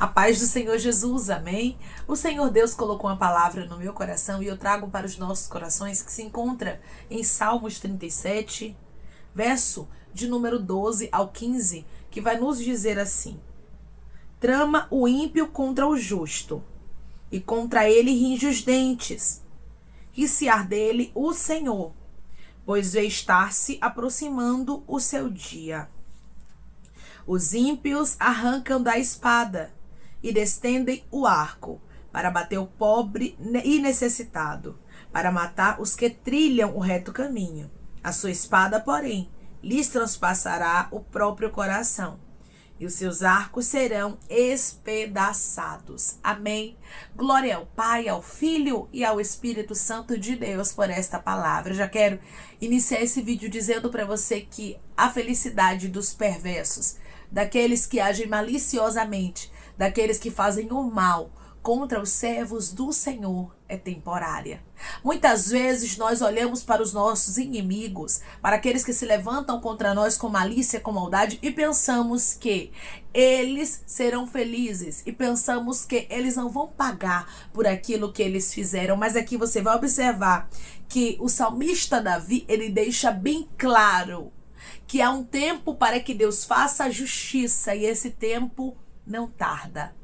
A paz do Senhor Jesus, amém? O Senhor Deus colocou uma palavra no meu coração e eu trago para os nossos corações que se encontra em Salmos 37, verso de número 12 ao 15, que vai nos dizer assim: Trama o ímpio contra o justo, e contra ele ringe os dentes. Riciar dele o Senhor, pois vê estar se aproximando o seu dia. Os ímpios arrancam da espada e destendem o arco, para bater o pobre e necessitado, para matar os que trilham o reto caminho. A sua espada, porém, lhes transpassará o próprio coração, e os seus arcos serão espedaçados. Amém. Glória ao Pai, ao Filho e ao Espírito Santo de Deus por esta palavra. Eu já quero iniciar esse vídeo dizendo para você que a felicidade dos perversos, daqueles que agem maliciosamente, daqueles que fazem o mal contra os servos do Senhor, é temporária. Muitas vezes nós olhamos para os nossos inimigos, para aqueles que se levantam contra nós com malícia, com maldade, e pensamos que eles serão felizes, e pensamos que eles não vão pagar por aquilo que eles fizeram. Mas aqui você vai observar que o salmista Davi, ele deixa bem claro que há um tempo para que Deus faça a justiça, e esse tempo não tarda.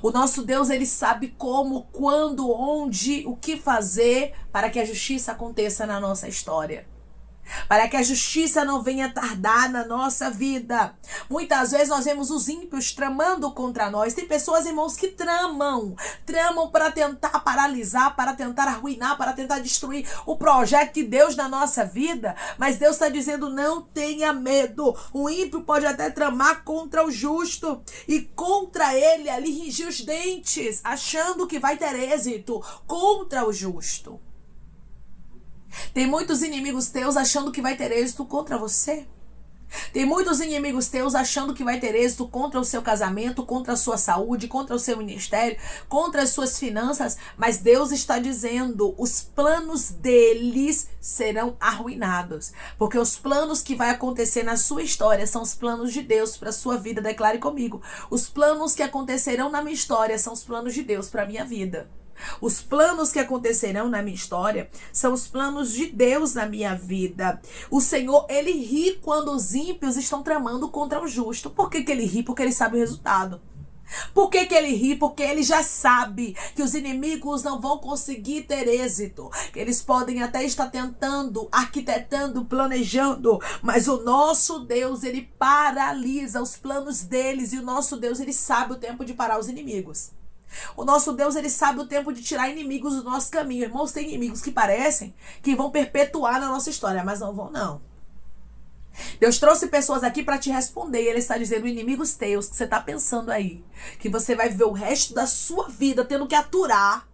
O nosso Deus, ele sabe como, quando, onde, o que fazer para que a justiça aconteça na nossa história. Para que a justiça não venha tardar na nossa vida. Muitas vezes nós vemos os ímpios tramando contra nós. Tem pessoas, irmãos, que tramam para tentar paralisar, para tentar arruinar, para tentar destruir o projeto de Deus na nossa vida. Mas Deus está dizendo: não tenha medo. O ímpio pode até tramar contra o justo, e contra ele ali ringir os dentes, achando que vai ter êxito contra o justo. Tem muitos inimigos teus achando que vai ter êxito contra você. Tem muitos inimigos teus achando que vai ter êxito contra o seu casamento, contra a sua saúde, contra o seu ministério, contra as suas finanças. Mas Deus está dizendo: os planos deles serão arruinados. Porque os planos que vai acontecer na sua história são os planos de Deus para a sua vida. Declare comigo: os planos que acontecerão na minha história são os planos de Deus para a minha vida. Os planos que acontecerão na minha história são os planos de Deus na minha vida. O Senhor, ele ri quando os ímpios estão tramando contra o justo. Por que ele ri? Porque ele sabe o resultado. Por que ele ri? Porque ele já sabe que os inimigos não vão conseguir ter êxito. Que eles podem até estar tentando, arquitetando, planejando, mas o nosso Deus, ele paralisa os planos deles. E o nosso Deus, ele sabe o tempo de parar os inimigos. O nosso Deus, ele sabe o tempo de tirar inimigos do nosso caminho. Irmãos, tem inimigos que parecem que vão perpetuar na nossa história, mas não vão, não. Deus trouxe pessoas aqui para te responder, e ele está dizendo: inimigos teus, que você está pensando aí, que você vai viver o resto da sua vida tendo que aturar.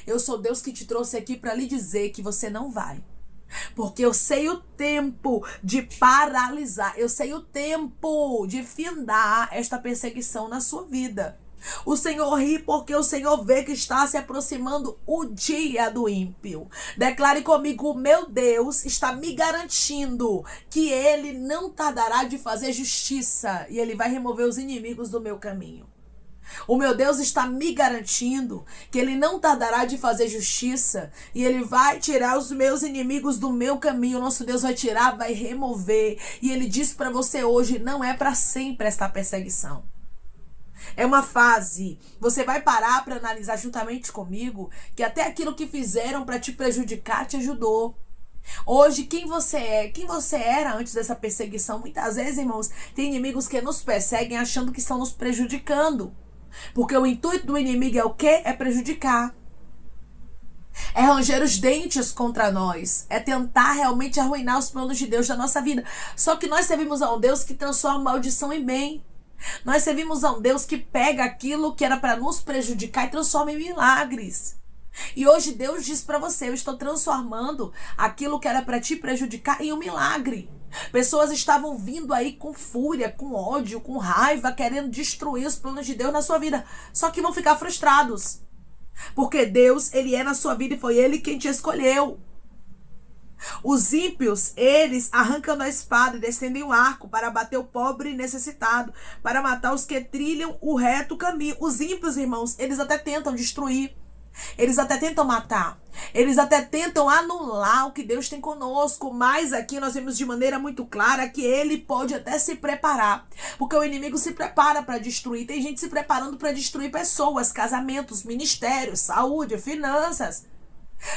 Eu sou Deus que te trouxe aqui para lhe dizer que você não vai. Porque eu sei o tempo de paralisar, eu sei o tempo de findar esta perseguição na sua vida. O Senhor ri porque o Senhor vê que está se aproximando o dia do ímpio. Declare comigo: o meu Deus está me garantindo que ele não tardará de fazer justiça, e ele vai remover os inimigos do meu caminho. O meu Deus está me garantindo que ele não tardará de fazer justiça, e ele vai tirar os meus inimigos do meu caminho. O nosso Deus vai tirar, vai remover. E ele diz para você hoje: não é para sempre esta perseguição. É uma fase. Você vai parar para analisar juntamente comigo que até aquilo que fizeram para te prejudicar te ajudou. Hoje, quem você era antes dessa perseguição? Muitas vezes, irmãos, tem inimigos que nos perseguem achando que estão nos prejudicando. Porque o intuito do inimigo é o quê? É prejudicar. É ranger os dentes contra nós. É tentar realmente arruinar os planos de Deus da nossa vida. Só que nós servimos a um Deus que transforma maldição em bem. Nós servimos a um Deus que pega aquilo que era para nos prejudicar e transforma em milagres. E hoje Deus diz para você: eu estou transformando aquilo que era para te prejudicar em um milagre. Pessoas estavam vindo aí com fúria, com ódio, com raiva, querendo destruir os planos de Deus na sua vida. Só que vão ficar frustrados. Porque Deus, ele é na sua vida e foi ele quem te escolheu. Os ímpios, eles arrancam a espada e descendem o arco para abater o pobre e necessitado, para matar os que trilham o reto caminho. Os ímpios, irmãos, eles até tentam destruir, eles até tentam matar, eles até tentam anular o que Deus tem conosco, mas aqui nós vemos de maneira muito clara que ele pode até se preparar, porque o inimigo se prepara para destruir. Tem gente se preparando para destruir pessoas, casamentos, ministérios, saúde, finanças.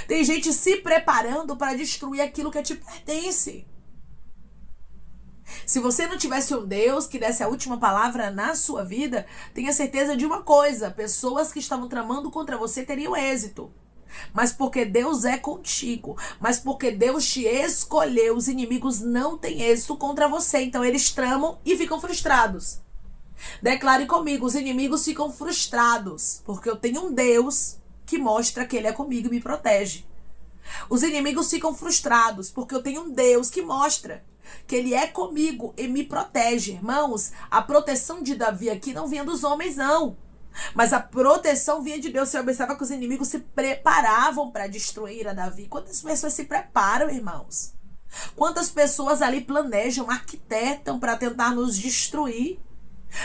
Tem gente se preparando para destruir aquilo que te pertence. Se você não tivesse um Deus que desse a última palavra na sua vida, tenha certeza de uma coisa: pessoas que estavam tramando contra você teriam êxito. Mas porque Deus é contigo, mas porque Deus te escolheu, os inimigos não têm êxito contra você. Então eles tramam e ficam frustrados. Declare comigo: os inimigos ficam frustrados, porque eu tenho um Deus que mostra que ele é comigo e me protege. Os inimigos ficam frustrados, porque eu tenho um Deus que mostra que ele é comigo e me protege. Irmãos, a proteção de Davi aqui não vinha dos homens, não. Mas a proteção vinha de Deus. Você observa que os inimigos se preparavam para destruir a Davi. Quantas pessoas se preparam, irmãos? Quantas pessoas ali planejam, arquitetam para tentar nos destruir?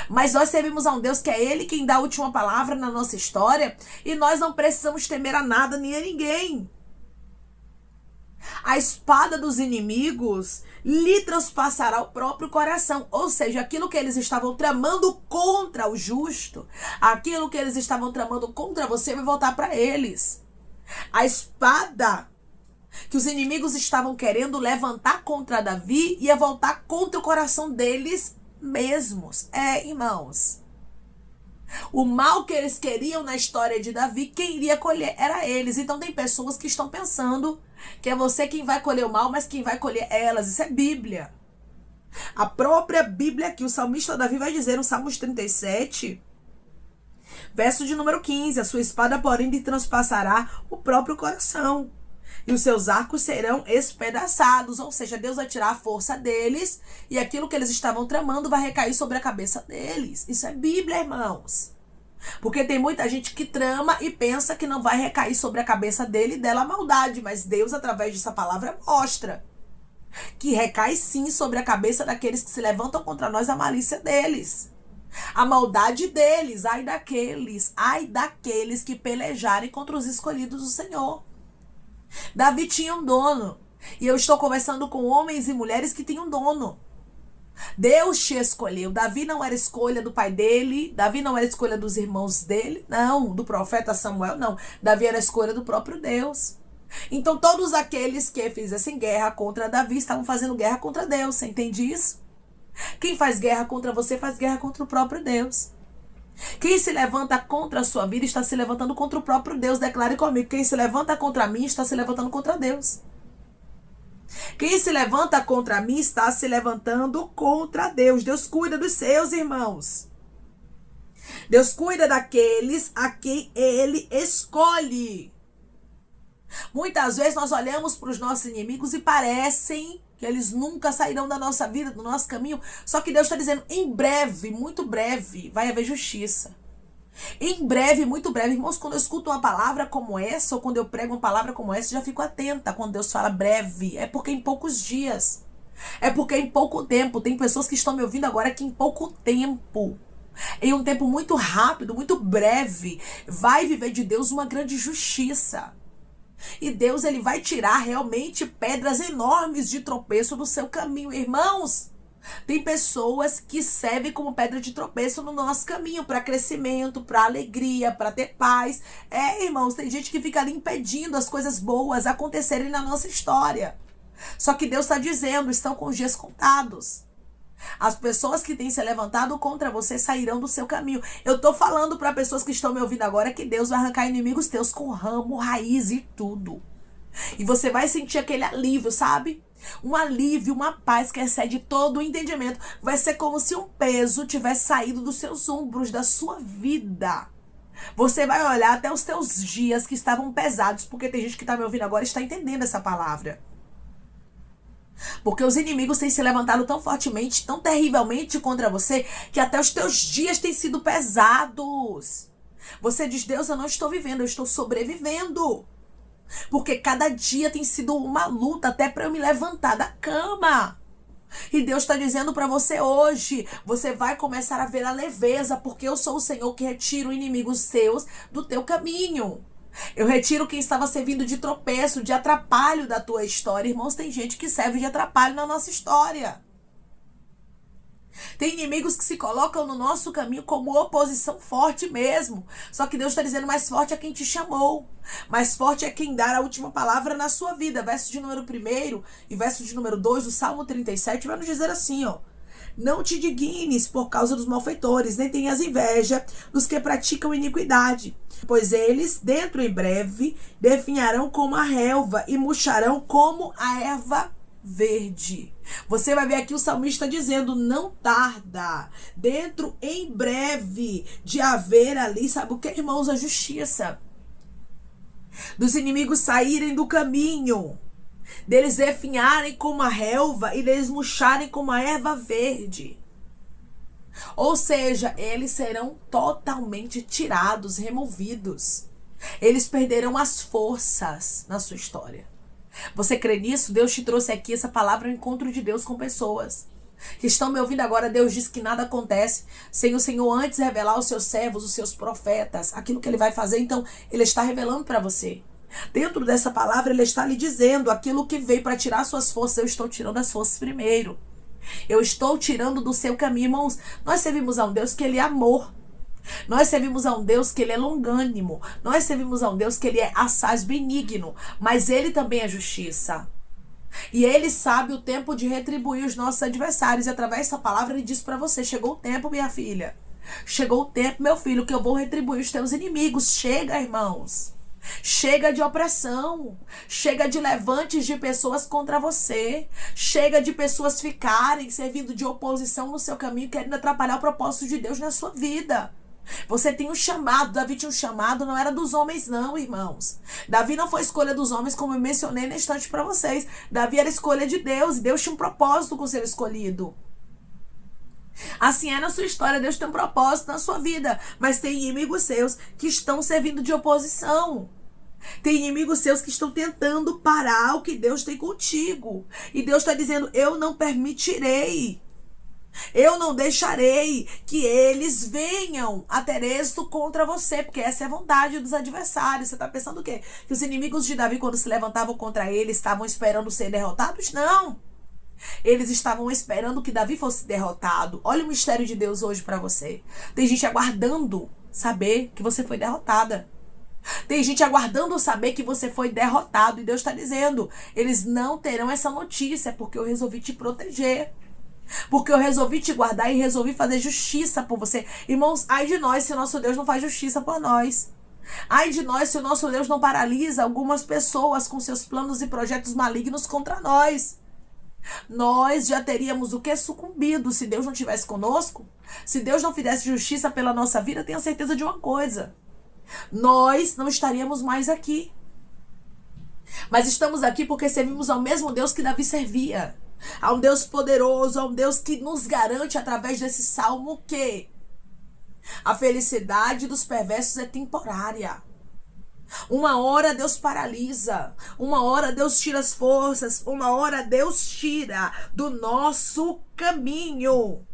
Mas nós servimos a um Deus que é ele quem dá a última palavra na nossa história, e nós não precisamos temer a nada nem a ninguém. A espada dos inimigos lhe transpassará o próprio coração. Ou seja, aquilo que eles estavam tramando contra o justo, aquilo que eles estavam tramando contra você, vai voltar para eles. A espada que os inimigos estavam querendo levantar contra Davi ia voltar contra o coração deles mesmos. Irmãos, o mal que eles queriam na história de Davi, quem iria colher era eles. Então tem pessoas que estão pensando que é você quem vai colher o mal, mas quem vai colher elas. Isso é Bíblia. A própria Bíblia aqui, o salmista Davi vai dizer no Salmos 37, verso de número 15: a sua espada, porém, lhe transpassará o próprio coração, e os seus arcos serão espedaçados. Ou seja, Deus vai tirar a força deles, e aquilo que eles estavam tramando vai recair sobre a cabeça deles. Isso é Bíblia, irmãos. Porque tem muita gente que trama e pensa que não vai recair sobre a cabeça dele e dela a maldade. Mas Deus, através dessa palavra, mostra que recai sim sobre a cabeça daqueles que se levantam contra nós, a malícia deles, a maldade deles. Ai daqueles que pelejarem contra os escolhidos do Senhor. Davi tinha um dono. E eu estou conversando com homens e mulheres que têm um dono. Deus te escolheu. Davi não era escolha do pai dele. Davi não era escolha dos irmãos dele. Não, do profeta Samuel, não. Davi era a escolha do próprio Deus. Então todos aqueles que fizessem guerra contra Davi estavam fazendo guerra contra Deus. Você entende isso? Quem faz guerra contra você faz guerra contra o próprio Deus. Quem se levanta contra a sua vida está se levantando contra o próprio Deus. Declare comigo: quem se levanta contra mim está se levantando contra Deus. Quem se levanta contra mim está se levantando contra Deus. Deus cuida dos seus, irmãos. Deus cuida daqueles a quem ele escolhe. Muitas vezes nós olhamos para os nossos inimigos e parecem que eles nunca sairão da nossa vida, do nosso caminho. Só que Deus está dizendo: em breve, muito breve, vai haver justiça. Em breve, muito breve. Irmãos, quando eu escuto uma palavra como essa, ou quando eu prego uma palavra como essa, já fico atenta quando Deus fala breve. É porque em poucos dias. É porque em pouco tempo. Tem pessoas que estão me ouvindo agora que em pouco tempo, em um tempo muito rápido, muito breve, vai viver de Deus uma grande justiça. E Deus, ele vai tirar realmente pedras enormes de tropeço do seu caminho. Irmãos, tem pessoas que servem como pedra de tropeço no nosso caminho, para crescimento, para alegria, para ter paz. Irmãos, tem gente que fica ali impedindo as coisas boas acontecerem na nossa história. Só que Deus está dizendo: estão com os dias contados. As pessoas que têm se levantado contra você sairão do seu caminho. Eu tô falando para pessoas que estão me ouvindo agora que Deus vai arrancar inimigos teus com ramo, raiz e tudo. E você vai sentir aquele alívio, sabe? Um alívio, uma paz que excede todo o entendimento. Vai ser como se um peso tivesse saído dos seus ombros, da sua vida. Você vai olhar até os teus dias que estavam pesados, porque tem gente que está me ouvindo agora e está entendendo essa palavra. Porque os inimigos têm se levantado tão fortemente, tão terrivelmente contra você, que até os teus dias têm sido pesados. Você diz: Deus, eu não estou vivendo, eu estou sobrevivendo. Porque cada dia tem sido uma luta até para eu me levantar da cama. E Deus está dizendo para você hoje, você vai começar a ver a leveza, porque eu sou o Senhor que retiro inimigos seus do teu caminho. Eu retiro quem estava servindo de tropeço, de atrapalho da tua história. Irmãos, tem gente que serve de atrapalho na nossa história. Tem inimigos que se colocam no nosso caminho como oposição forte mesmo. Só que Deus está dizendo, mais forte é quem te chamou. Mais forte é quem dá a última palavra na sua vida. Verso de número 1 e verso de número 2 do Salmo 37 vai nos dizer assim, ó. Não te dignes por causa dos malfeitores, nem tenhas inveja dos que praticam iniquidade. Pois eles, dentro em breve, definharão como a relva e murcharão como a erva verde. Você vai ver aqui o salmista dizendo, não tarda, dentro em breve de haver ali, sabe o que, irmãos? A justiça. Dos inimigos saírem do caminho, deles definharem como a relva e deles murcharem como a erva verde. Ou seja, eles serão totalmente tirados, removidos. Eles perderão as forças na sua história. Você crê nisso? Deus te trouxe aqui essa palavra, o encontro de Deus com pessoas que estão me ouvindo agora. Deus diz que nada acontece sem o Senhor antes revelar aos seus servos, os seus profetas, aquilo que Ele vai fazer. Então, Ele está revelando para você. Dentro dessa palavra, Ele está lhe dizendo aquilo que veio para tirar suas forças. Eu estou tirando as forças primeiro. Eu estou tirando do seu caminho, irmãos. Nós servimos a um Deus que Ele é amor. Nós servimos a um Deus que Ele é longânimo. Nós servimos a um Deus que Ele é assaz benigno. Mas Ele também é justiça. E Ele sabe o tempo de retribuir os nossos adversários. E através dessa palavra Ele diz para você, chegou o tempo, minha filha. Chegou o tempo, meu filho, que eu vou retribuir os teus inimigos. Chega, irmãos. Chega de opressão. Chega de levantes de pessoas contra você. Chega de pessoas ficarem servindo de oposição no seu caminho, querendo atrapalhar o propósito de Deus na sua vida. Você tem um chamado. Davi tinha um chamado, não era dos homens não, irmãos. Davi não foi escolha dos homens, como eu mencionei na instante para vocês. Davi era escolha de Deus, e Deus tinha um propósito com o seu escolhido. Assim é na sua história, Deus tem um propósito na sua vida, mas tem inimigos seus que estão servindo de oposição. Tem inimigos seus que estão tentando parar o que Deus tem contigo. E Deus está dizendo, eu não permitirei. Eu não deixarei que eles venham a ter êxito contra você, porque essa é a vontade dos adversários. Você está pensando o quê? Que os inimigos de Davi, quando se levantavam contra ele, estavam esperando ser derrotados? Não. Eles estavam esperando que Davi fosse derrotado. Olha o mistério de Deus hoje para você. Tem gente aguardando saber que você foi derrotada. Tem gente aguardando saber que você foi derrotado. E Deus está dizendo, eles não terão essa notícia, porque eu resolvi te proteger. Porque eu resolvi te guardar e resolvi fazer justiça por você. Irmãos, ai de nós se o nosso Deus não faz justiça por nós. Ai de nós se o nosso Deus não paralisa algumas pessoas com seus planos e projetos malignos contra nós. Nós já teríamos o que? Sucumbido se Deus não estivesse conosco. Se Deus não fizesse justiça pela nossa vida, tenha certeza de uma coisa. Nós não estaríamos mais aqui. Mas estamos aqui porque servimos ao mesmo Deus que Davi servia. A um Deus poderoso, a um Deus que nos garante através desse salmo que a felicidade dos perversos é temporária. Uma hora Deus paralisa, uma hora Deus tira as forças, uma hora Deus tira do nosso caminho.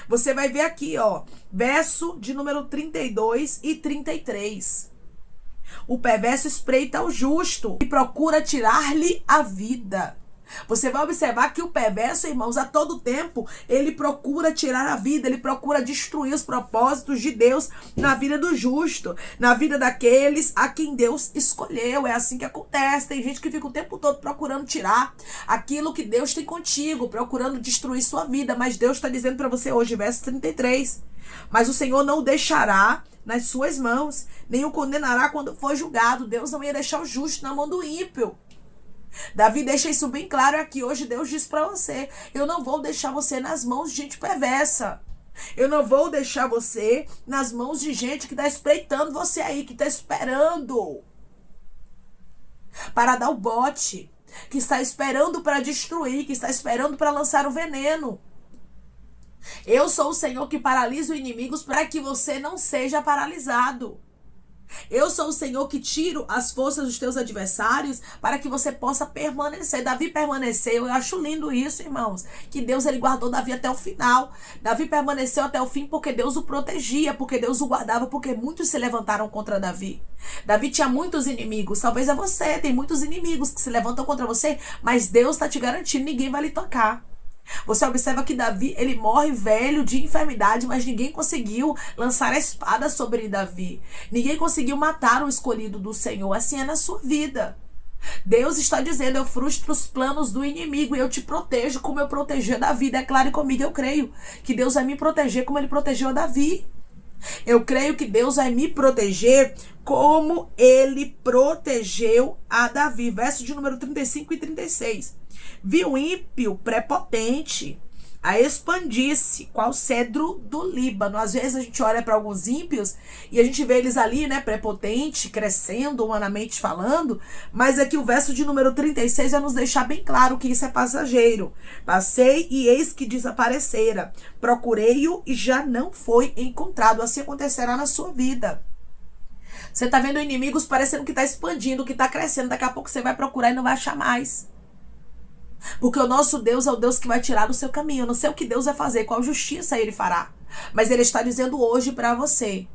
Você vai ver aqui, ó, verso de número 32 e 33. O perverso espreita o justo e procura tirar-lhe a vida. Você vai observar que o perverso, irmãos, a todo tempo, ele procura tirar a vida, ele procura destruir os propósitos de Deus na vida do justo, na vida daqueles a quem Deus escolheu. É assim que acontece. Tem gente que fica o tempo todo procurando tirar aquilo que Deus tem contigo, procurando destruir sua vida, mas Deus está dizendo para você hoje, verso 33, mas o Senhor não o deixará nas suas mãos, nem o condenará quando for julgado. Deus não ia deixar o justo na mão do ímpio. Davi deixa isso bem claro aqui. Hoje Deus diz para você, eu não vou deixar você nas mãos de gente perversa. Eu não vou deixar você nas mãos de gente que está espreitando você aí, que está esperando para dar o bote, que está esperando para destruir, que está esperando para lançar o veneno. Eu sou o Senhor que paralisa os inimigos para que você não seja paralisado. Eu sou o Senhor que tiro as forças dos teus adversários para que você possa permanecer. Davi permaneceu. Eu acho lindo isso, irmãos. Que Deus, ele guardou Davi até o final. Davi permaneceu até o fim porque Deus o protegia, porque Deus o guardava, porque muitos se levantaram contra Davi. Davi tinha muitos inimigos. Talvez é você, tem muitos inimigos que se levantam contra você, mas Deus está te garantindo, ninguém vai lhe tocar. Você observa que Davi, ele morre velho de enfermidade, mas ninguém conseguiu lançar a espada sobre Davi. Ninguém conseguiu matar o escolhido do Senhor. Assim é na sua vida. Deus está dizendo: eu frustro os planos do inimigo e eu te protejo como eu protegi a Davi. Declare comigo: eu creio que Deus vai me proteger como ele protegeu a Davi. Eu creio que Deus vai me proteger como ele protegeu a Davi. Verso de número 35 e 36. Viu o ímpio prepotente a expandir-se, qual cedro do Líbano. Às vezes a gente olha para alguns ímpios e a gente vê eles ali, né, prepotente, crescendo, humanamente falando, mas aqui o verso de número 36 vai nos deixar bem claro que isso é passageiro. Passei e eis que desaparecera. Procurei-o e já não foi encontrado. Assim acontecerá na sua vida. Você está vendo inimigos parecendo que está expandindo, que está crescendo. Daqui a pouco você vai procurar e não vai achar mais. Porque o nosso Deus é o Deus que vai tirar do seu caminho. Eu não sei o que Deus vai fazer, qual justiça ele fará. Mas ele está dizendo hoje para você: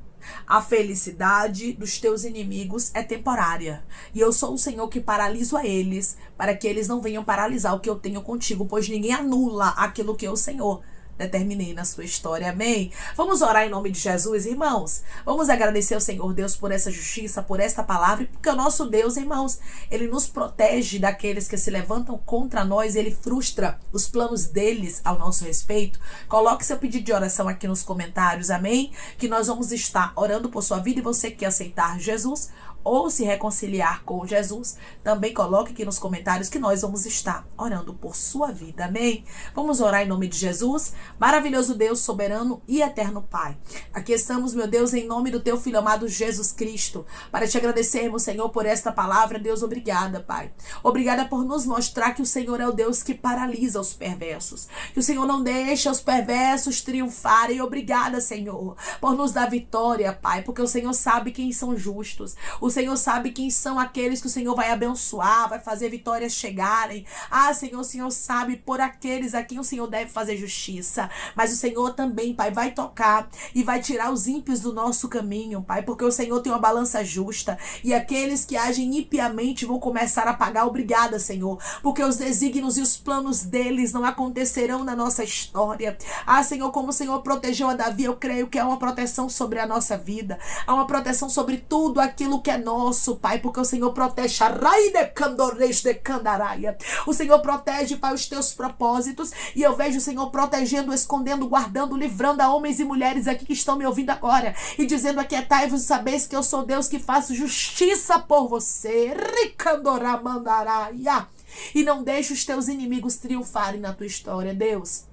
a felicidade dos teus inimigos é temporária. E eu sou o Senhor que paraliso a eles, para que eles não venham paralisar o que eu tenho contigo. Pois ninguém anula aquilo que eu, Senhor, determinei na sua história. Amém? Vamos orar em nome de Jesus, irmãos. Vamos agradecer ao Senhor Deus por essa justiça, por esta palavra, porque o nosso Deus, irmãos, ele nos protege daqueles que se levantam contra nós. Ele frustra os planos deles ao nosso respeito. Coloque seu pedido de oração aqui nos comentários, amém? Que nós vamos estar orando por sua vida. E você que aceitar Jesus ou se reconciliar com Jesus, também coloque aqui nos comentários que nós vamos estar orando por sua vida, amém? Vamos orar em nome de Jesus. Maravilhoso Deus, soberano e eterno Pai, aqui estamos, meu Deus, em nome do teu Filho amado Jesus Cristo, para te agradecermos, Senhor, por esta palavra. Deus, obrigada, Pai. Obrigada por nos mostrar que o Senhor é o Deus que paralisa os perversos, que o Senhor não deixa os perversos triunfarem. Obrigada, Senhor, por nos dar vitória, Pai, porque o Senhor sabe quem são justos. O Senhor sabe quem são aqueles que o Senhor vai abençoar, vai fazer vitórias chegarem. Ah, Senhor, o Senhor sabe por aqueles a quem o Senhor deve fazer justiça. Mas o Senhor também, Pai, vai tocar e vai tirar os ímpios do nosso caminho, Pai, porque o Senhor tem uma balança justa. E aqueles que agem impiamente vão começar a pagar. Obrigada, Senhor, porque os desígnios e os planos deles não acontecerão na nossa história. Ah, Senhor, como o Senhor protegeu a Davi, eu creio que há uma proteção sobre a nossa vida. Há uma proteção sobre tudo aquilo que é nosso, Pai, porque o Senhor protege. O Senhor protege, Pai, os teus propósitos. E eu vejo o Senhor protegendo, escondendo, guardando, livrando a homens e mulheres aqui que estão me ouvindo agora e dizendo: aquietai-vos e sabeis que eu sou Deus que faço justiça por você. E não deixe os teus inimigos triunfarem na tua história, Deus.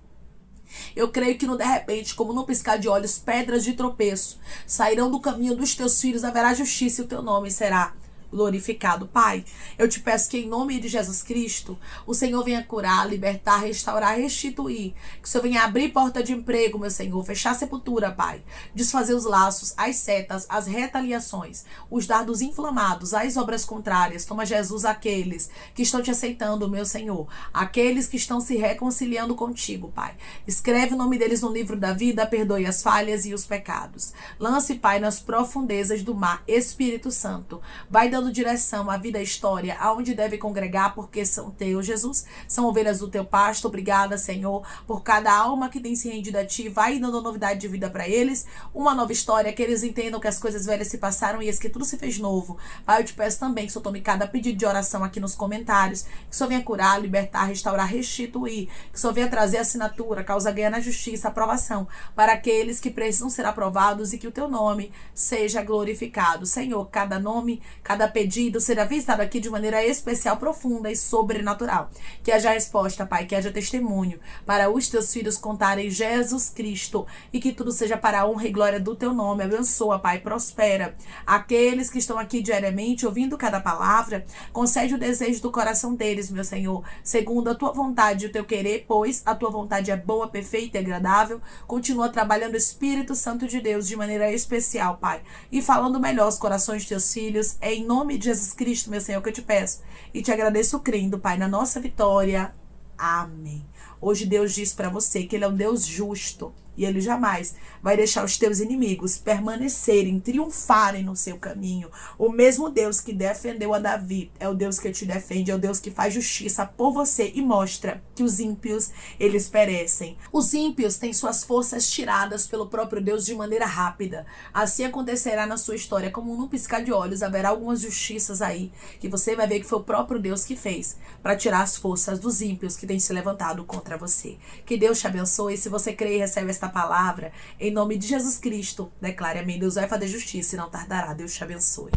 Eu creio que no de repente, como no piscar de olhos, pedras de tropeço sairão do caminho dos teus filhos, haverá justiça e o teu nome será glorificado. Pai, eu te peço que em nome de Jesus Cristo, o Senhor venha curar, libertar, restaurar, restituir. Que o Senhor venha abrir porta de emprego, meu Senhor, fechar a sepultura, Pai. Desfazer os laços, as setas, as retaliações, os dardos inflamados, as obras contrárias. Toma, Jesus, aqueles que estão te aceitando, meu Senhor. Aqueles que estão se reconciliando contigo, Pai. Escreve o nome deles no livro da vida, perdoe as falhas e os pecados. Lance, Pai, nas profundezas do mar. Espírito Santo, vai dando direção à vida, à história, aonde deve congregar, porque são teus, Jesus, são ovelhas do teu pasto. Obrigada, Senhor, por cada alma que tem se rendido a ti. Vai dando novidade de vida para eles, uma nova história, que eles entendam que as coisas velhas se passaram e que tudo se fez novo. Pai, eu te peço também que o Senhor tome cada pedido de oração aqui nos comentários, que o Senhor venha curar, libertar, restaurar, restituir, que o Senhor venha trazer assinatura, causa ganha na justiça, aprovação para aqueles que precisam ser aprovados e que o teu nome seja glorificado. Senhor, cada nome, cada pedido seja visitado aqui de maneira especial, profunda e sobrenatural. Que haja resposta, Pai, que haja testemunho para os teus filhos contarem Jesus Cristo e que tudo seja para a honra e glória do teu nome. Abençoa, Pai, prospera aqueles que estão aqui diariamente ouvindo cada palavra. Concede o desejo do coração deles, meu Senhor, segundo a tua vontade e o teu querer, pois a tua vontade é boa, perfeita e agradável. Continua trabalhando o Espírito Santo de Deus de maneira especial, Pai, e falando melhor os corações de teus filhos. É em nome de Jesus Cristo, meu Senhor, que eu te peço e te agradeço crendo, Pai, na nossa vitória. Amém. Hoje Deus diz para você que Ele é um Deus justo e Ele jamais vai deixar os teus inimigos permanecerem, triunfarem no seu caminho. O mesmo Deus que defendeu a Davi é o Deus que te defende, é o Deus que faz justiça por você e mostra que os ímpios, eles perecem. Os ímpios têm suas forças tiradas pelo próprio Deus de maneira rápida. Assim acontecerá na sua história, como num piscar de olhos, haverá algumas justiças aí, que você vai ver que foi o próprio Deus que fez, para tirar as forças dos ímpios que têm se levantado contra você. Que Deus te abençoe. Se você crê e recebe esta palavra, em nome de Jesus Cristo, declare amém. Deus vai fazer justiça e não tardará. Deus te abençoe.